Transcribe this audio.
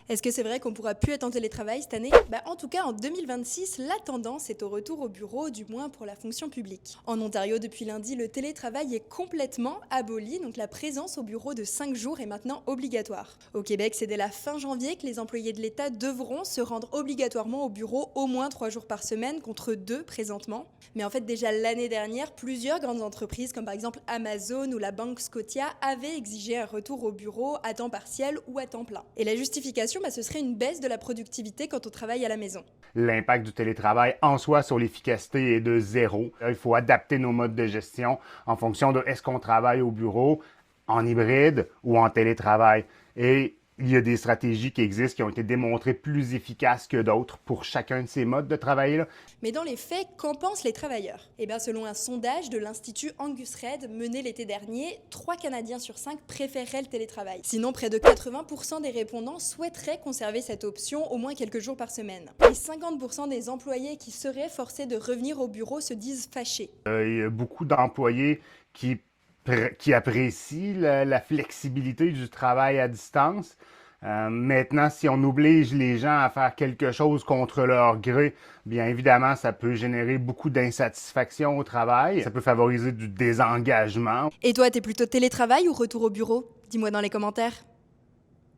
Est-ce que c'est vrai qu'on pourra plus être en télétravail cette année? En tout cas, en 2026, la tendance est au retour au bureau, du moins pour la fonction publique. En Ontario, depuis lundi, le télétravail est complètement aboli, donc la présence au bureau de 5 jours est maintenant obligatoire. Au Québec, c'est dès la fin janvier que les employés de l'État devront se rendre obligatoirement au bureau au moins 3 jours par semaine, contre 2 présentement. Mais en fait, déjà l'année dernière, plusieurs grandes entreprises, comme par exemple Amazon ou la Banque Scotia, avaient exigé un retour au bureau à temps partiel ou à temps plein. Et la justification, ce serait une baisse de la productivité quand on travaille à la maison. L'impact du télétravail en soi sur l'efficacité est de zéro. Il faut adapter nos modes de gestion en fonction de est-ce qu'on travaille au bureau, en hybride ou en télétravail. Et il y a des stratégies qui existent qui ont été démontrées plus efficaces que d'autres pour chacun de ces modes de travail-là. Mais dans les faits, qu'en pensent les travailleurs? Selon un sondage de l'Institut Angus Reid mené l'été dernier, 3 Canadiens sur 5 préféreraient le télétravail. Sinon, près de 80% des répondants souhaiteraient conserver cette option au moins quelques jours par semaine. Et 50% des employés qui seraient forcés de revenir au bureau se disent fâchés. Il y a beaucoup d'employés qui apprécient la flexibilité du travail à distance. Maintenant, si on oblige les gens à faire quelque chose contre leur gré, bien évidemment, ça peut générer beaucoup d'insatisfaction au travail. Ça peut favoriser du désengagement. Et toi, t'es plutôt télétravail ou retour au bureau? Dis-moi dans les commentaires.